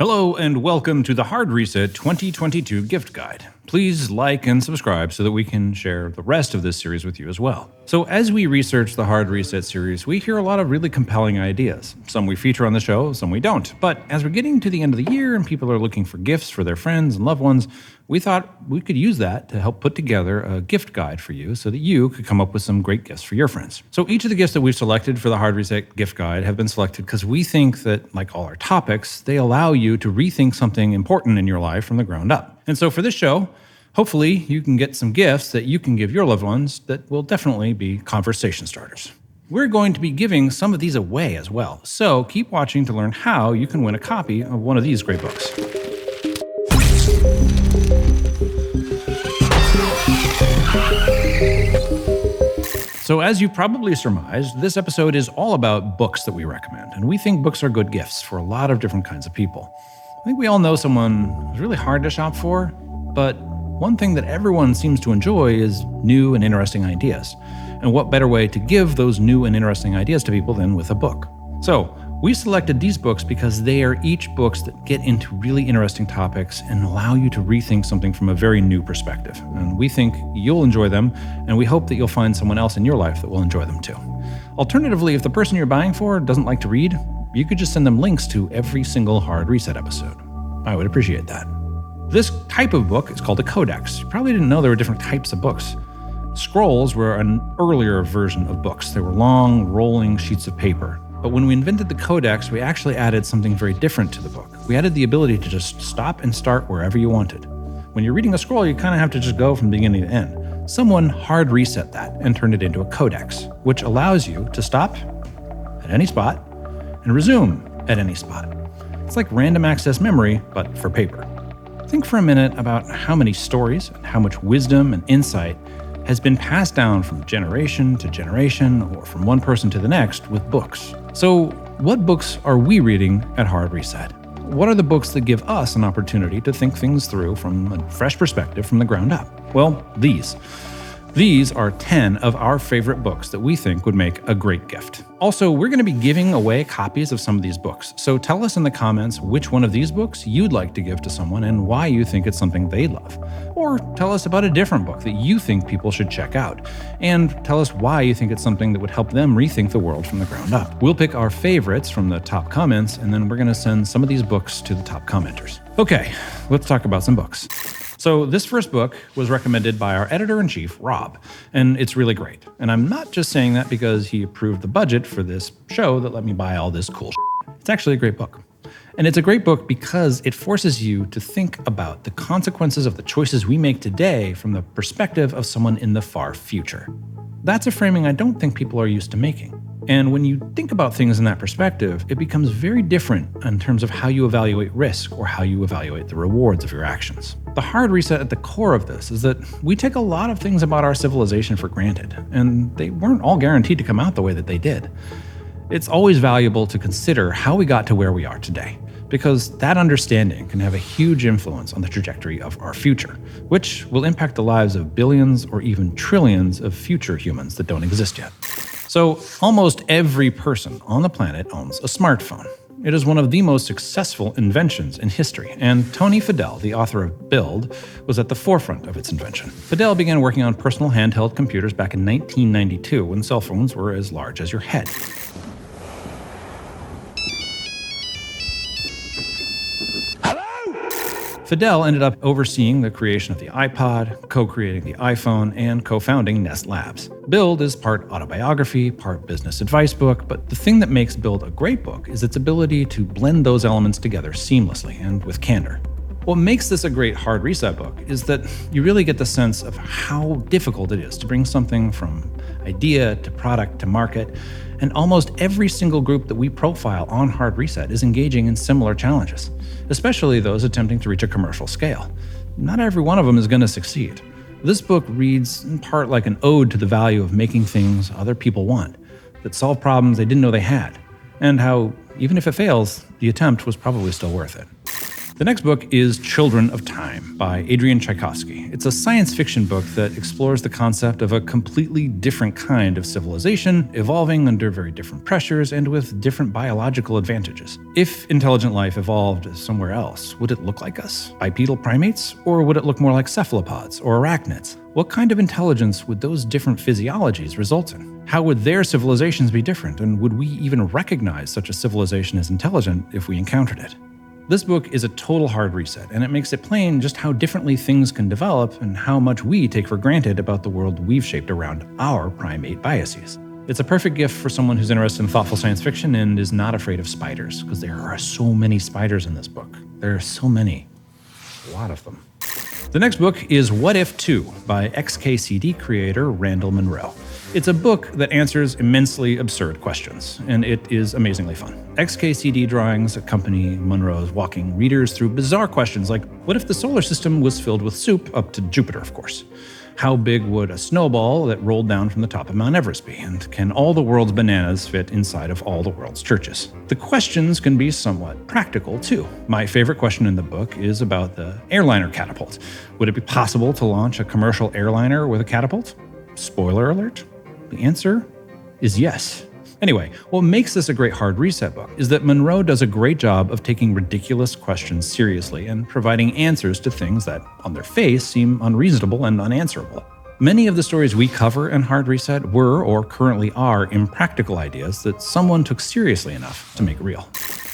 Hello and welcome to the Hard Reset 2022 Gift Guide. Please like and subscribe so that we can share the rest of this series with you as well. So as we research the Hard Reset series, we hear a lot of really compelling ideas. Some we feature on the show, some we don't. But as we're getting to the end of the year and people are looking for gifts for their friends and loved ones, we thought we could use that to help put together a gift guide for you so that you could come up with some great gifts for your friends. So each of the gifts that we've selected for the Hard Reset gift guide have been selected because we think that, like all our topics, they allow you to rethink something important in your life from the ground up. And so for this show, hopefully you can get some gifts that you can give your loved ones that will definitely be conversation starters. We're going to be giving some of these away as well, so keep watching to learn how you can win a copy of one of these great books. So as you probably surmised, this episode is all about books that we recommend, and we think books are good gifts for a lot of different kinds of people. I think we all know someone who's really hard to shop for, but one thing that everyone seems to enjoy is new and interesting ideas. And what better way to give those new and interesting ideas to people than with a book? So we selected these books because they are each books that get into really interesting topics and allow you to rethink something from a very new perspective. And we think you'll enjoy them, and we hope that you'll find someone else in your life that will enjoy them too. Alternatively, if the person you're buying for doesn't like to read, you could just send them links to every single Hard Reset episode. I would appreciate that. This type of book is called a codex. You probably didn't know there were different types of books. Scrolls were an earlier version of books. They were long, rolling sheets of paper. But when we invented the codex, we actually added something very different to the book. We added the ability to just stop and start wherever you wanted. When you're reading a scroll, you kind of have to just go from beginning to end. Someone hard reset that and turned it into a codex, which allows you to stop at any spot and resume at any spot. It's like random access memory, but for paper. Think for a minute about how many stories and how much wisdom and insight has been passed down from generation to generation or from one person to the next with books. So what books are we reading at Hard Reset? What are the books that give us an opportunity to think things through from a fresh perspective from the ground up? Well, these. These are 10 of our favorite books that we think would make a great gift. Also, we're going to be giving away copies of some of these books, so tell us in the comments which one of these books you'd like to give to someone and why you think it's something they love. Or tell us about a different book that you think people should check out, and tell us why you think it's something that would help them rethink the world from the ground up. We'll pick our favorites from the top comments, and then we're going to send some of these books to the top commenters. Okay, let's talk about some books. So this first book was recommended by our editor-in-chief, Rob, and it's really great. And I'm not just saying that because he approved the budget for this show that let me buy all this cool shit. It's actually a great book. And it's a great book because it forces you to think about the consequences of the choices we make today from the perspective of someone in the far future. That's a framing I don't think people are used to making. And when you think about things in that perspective, it becomes very different in terms of how you evaluate risk or how you evaluate the rewards of your actions. The hard reset at the core of this is that we take a lot of things about our civilization for granted, and they weren't all guaranteed to come out the way that they did. It's always valuable to consider how we got to where we are today, because that understanding can have a huge influence on the trajectory of our future, which will impact the lives of billions or even trillions of future humans that don't exist yet. So almost every person on the planet owns a smartphone. It is one of the most successful inventions in history, and Tony Fadell, the author of Build, was at the forefront of its invention. Fadell began working on personal handheld computers back in 1992 when cell phones were as large as your head. Fadell ended up overseeing the creation of the iPod, co-creating the iPhone, and co-founding Nest Labs. Build is part autobiography, part business advice book, but the thing that makes Build a great book is its ability to blend those elements together seamlessly and with candor. What makes this a great hard reset book is that you really get the sense of how difficult it is to bring something from idea to product to market, and almost every single group that we profile on Hard Reset is engaging in similar challenges, especially those attempting to reach a commercial scale. Not every one of them is going to succeed. This book reads in part like an ode to the value of making things other people want, that solve problems they didn't know they had, and how, even if it fails, the attempt was probably still worth it. The next book is Children of Time by Adrian Sikowski. It's a science fiction book that explores the concept of a completely different kind of civilization, evolving under very different pressures and with different biological advantages. If intelligent life evolved somewhere else, would it look like us, bipedal primates, or would it look more like cephalopods or arachnids? What kind of intelligence would those different physiologies result in? How would their civilizations be different, and would we even recognize such a civilization as intelligent if we encountered it? This book is a total hard reset, and it makes it plain just how differently things can develop and how much we take for granted about the world we've shaped around our primate biases. It's a perfect gift for someone who's interested in thoughtful science fiction and is not afraid of spiders, because there are so many spiders in this book. There are so many. A lot of them. The next book is What If 2 by XKCD creator Randall Munroe. It's a book that answers immensely absurd questions, and it is amazingly fun. XKCD drawings accompany Munroe's walking readers through bizarre questions like, what if the solar system was filled with soup up to Jupiter, of course? How big would a snowball that rolled down from the top of Mount Everest be? And can all the world's bananas fit inside of all the world's churches? The questions can be somewhat practical, too. My favorite question in the book is about the airliner catapult. Would it be possible to launch a commercial airliner with a catapult? Spoiler alert. The answer is yes. Anyway, what makes this a great hard reset book is that Munroe does a great job of taking ridiculous questions seriously and providing answers to things that, on their face, seem unreasonable and unanswerable. Many of the stories we cover in Hard Reset were, or currently are, impractical ideas that someone took seriously enough to make real.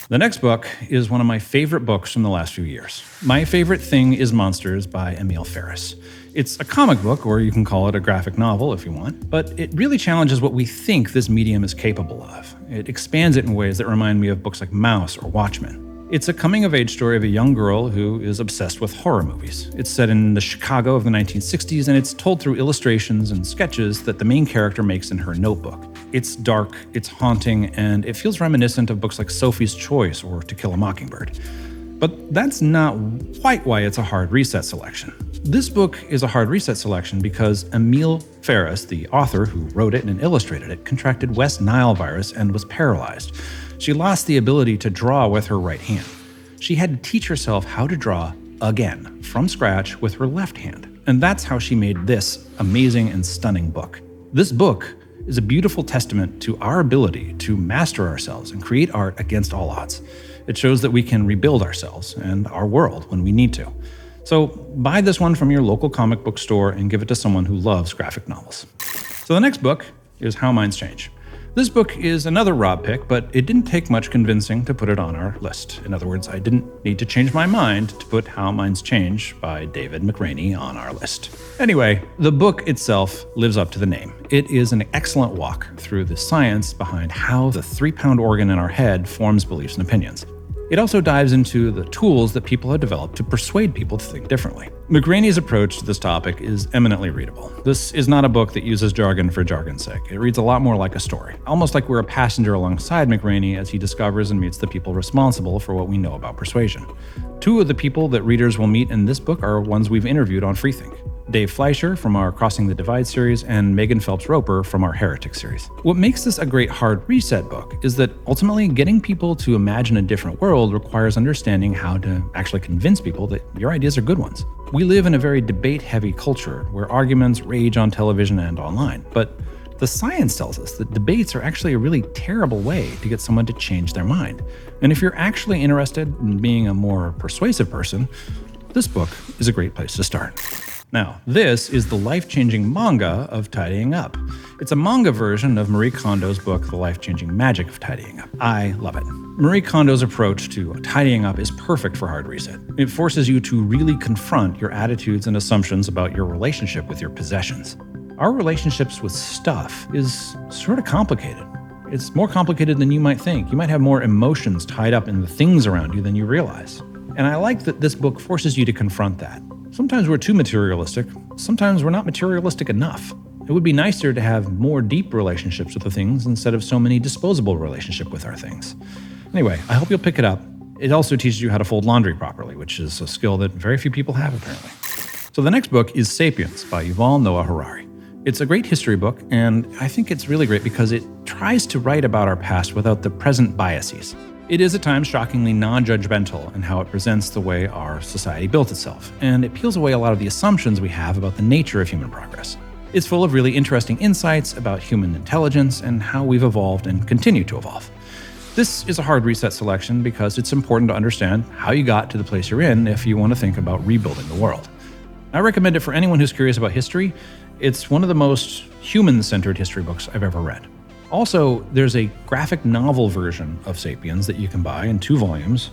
The next book is one of my favorite books from the last few years. My Favorite Thing is Monsters by Emil Farris. It's a comic book, or you can call it a graphic novel if you want, but it really challenges what we think this medium is capable of. It expands it in ways that remind me of books like Mouse or Watchmen. It's a coming-of-age story of a young girl who is obsessed with horror movies. It's set in the Chicago of the 1960s, and it's told through illustrations and sketches that the main character makes in her notebook. It's dark, it's haunting, and it feels reminiscent of books like Sophie's Choice or To Kill a Mockingbird. But that's not quite why it's a hard reset selection. This book is a hard reset selection because Emil Farris, the author who wrote it and illustrated it, contracted West Nile virus and was paralyzed. She lost the ability to draw with her right hand. She had to teach herself how to draw again, from scratch, with her left hand. And that's how she made this amazing and stunning book. This book is a beautiful testament to our ability to master ourselves and create art against all odds. It shows that we can rebuild ourselves and our world when we need to. So buy this one from your local comic book store and give it to someone who loves graphic novels. So the next book is How Minds Change. This book is another Rob pick, but it didn't take much convincing to put it on our list. In other words, I didn't need to change my mind to put How Minds Change by David McRaney on our list. Anyway, the book itself lives up to the name. It is an excellent walk through the science behind how the 3-pound organ in our head forms beliefs and opinions. It also dives into the tools that people have developed to persuade people to think differently. McRaney's approach to this topic is eminently readable. This is not a book that uses jargon for jargon's sake. It reads a lot more like a story, almost like we're a passenger alongside McRaney as he discovers and meets the people responsible for what we know about persuasion. 2 of the people that readers will meet in this book are ones we've interviewed on Freethink. Dave Fleischer from our Crossing the Divide series, and Megan Phelps-Roper from our Heretic series. What makes this a great hard reset book is that ultimately getting people to imagine a different world requires understanding how to actually convince people that your ideas are good ones. We live in a very debate-heavy culture where arguments rage on television and online, but the science tells us that debates are actually a really terrible way to get someone to change their mind. And if you're actually interested in being a more persuasive person, this book is a great place to start. Now, this is the life-changing manga of tidying up. It's a manga version of Marie Kondo's book, The Life-Changing Magic of Tidying Up. I love it. Marie Kondo's approach to tidying up is perfect for hard reset. It forces you to really confront your attitudes and assumptions about your relationship with your possessions. Our relationships with stuff is sort of complicated. It's more complicated than you might think. You might have more emotions tied up in the things around you than you realize. And I like that this book forces you to confront that. Sometimes we're too materialistic. Sometimes we're not materialistic enough. It would be nicer to have more deep relationships with the things instead of so many disposable relationships with our things. Anyway, I hope you'll pick it up. It also teaches you how to fold laundry properly, which is a skill that very few people have, apparently. So the next book is Sapiens by Yuval Noah Harari. It's a great history book, and I think it's really great because it tries to write about our past without the present biases. It is at times shockingly non-judgmental in how it presents the way our society built itself, and it peels away a lot of the assumptions we have about the nature of human progress. It's full of really interesting insights about human intelligence and how we've evolved and continue to evolve. This is a hard reset selection because it's important to understand how you got to the place you're in if you want to think about rebuilding the world. I recommend it for anyone who's curious about history. It's one of the most human-centered history books I've ever read. Also, there's a graphic novel version of Sapiens that you can buy in 2 volumes.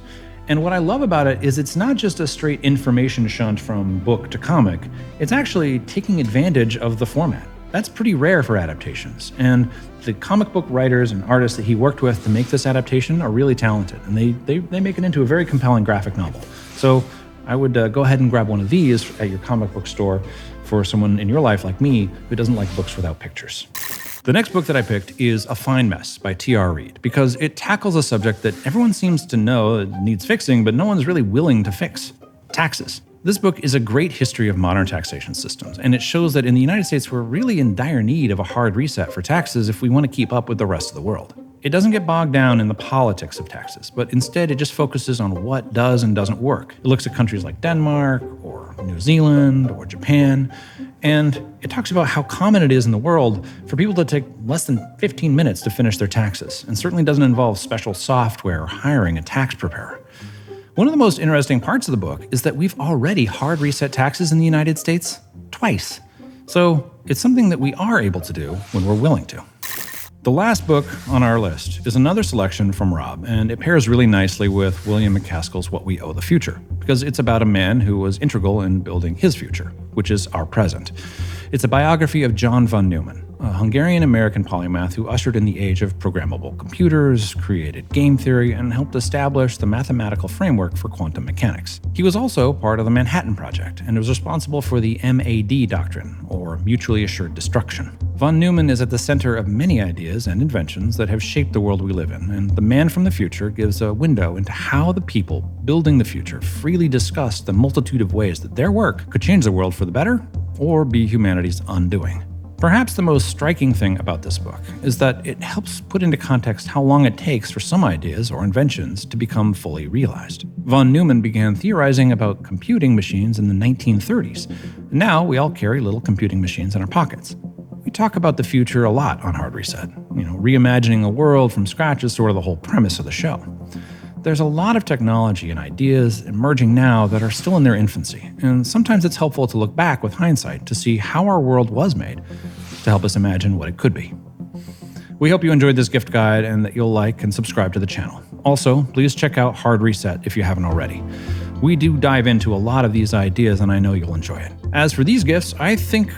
And what I love about it is it's not just a straight information shunt from book to comic, it's actually taking advantage of the format. That's pretty rare for adaptations, and the comic book writers and artists that he worked with to make this adaptation are really talented, and they make it into a very compelling graphic novel. So I would go ahead and grab one of these at your comic book store for someone in your life like me who doesn't like books without pictures. The next book that I picked is A Fine Mess by T.R. Reid, because it tackles a subject that everyone seems to know that needs fixing, but no one's really willing to fix: taxes. This book is a great history of modern taxation systems, and it shows that in the United States we're really in dire need of a hard reset for taxes if we want to keep up with the rest of the world. It doesn't get bogged down in the politics of taxes, but instead it just focuses on what does and doesn't work. It looks at countries like Denmark, or New Zealand, or Japan, and it talks about how common it is in the world for people to take less than 15 minutes to finish their taxes, and certainly doesn't involve special software or hiring a tax preparer. One of the most interesting parts of the book is that we've already hard reset taxes in the United States twice. So it's something that we are able to do when we're willing to. The last book on our list is another selection from Rob, and it pairs really nicely with William MacAskill's What We Owe the Future, because it's about a man who was integral in building his future, which is our present. It's a biography of John von Neumann, a Hungarian-American polymath who ushered in the age of programmable computers, created game theory, and helped establish the mathematical framework for quantum mechanics. He was also part of the Manhattan Project and was responsible for the MAD doctrine, or mutually assured destruction. Von Neumann is at the center of many ideas and inventions that have shaped the world we live in, and The Man from the Future gives a window into how the people building the future freely discuss the multitude of ways that their work could change the world for the better or be humanity's undoing. Perhaps the most striking thing about this book is that it helps put into context how long it takes for some ideas or inventions to become fully realized. Von Neumann began theorizing about computing machines in the 1930s, and now we all carry little computing machines in our pockets. We talk about the future a lot on Hard Reset. Reimagining a world from scratch is sort of the whole premise of the show. There's a lot of technology and ideas emerging now that are still in their infancy, and sometimes it's helpful to look back with hindsight to see how our world was made to help us imagine what it could be. We hope you enjoyed this gift guide and that you'll like and subscribe to the channel. Also, please check out Hard Reset if you haven't already. We do dive into a lot of these ideas, and I know you'll enjoy it. As for these gifts, I think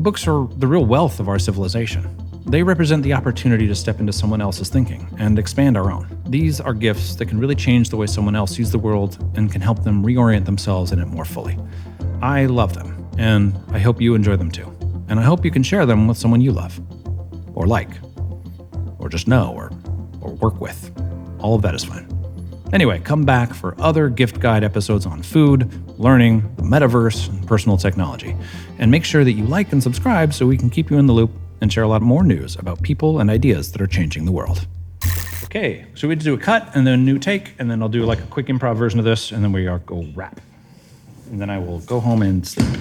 books are the real wealth of our civilization. They represent the opportunity to step into someone else's thinking and expand our own. These are gifts that can really change the way someone else sees the world and can help them reorient themselves in it more fully. I love them, and I hope you enjoy them too. And I hope you can share them with someone you love, or like, or just know, or work with. All of that is fine. Anyway, come back for other gift guide episodes on food, learning, the metaverse, and personal technology. And make sure that you like and subscribe so we can keep you in the loop and share a lot more news about people and ideas that are changing the world. Okay, so we do a cut and then a new take, and then I'll do like a quick improv version of this, and then we go wrap. And then I will go home and sleep.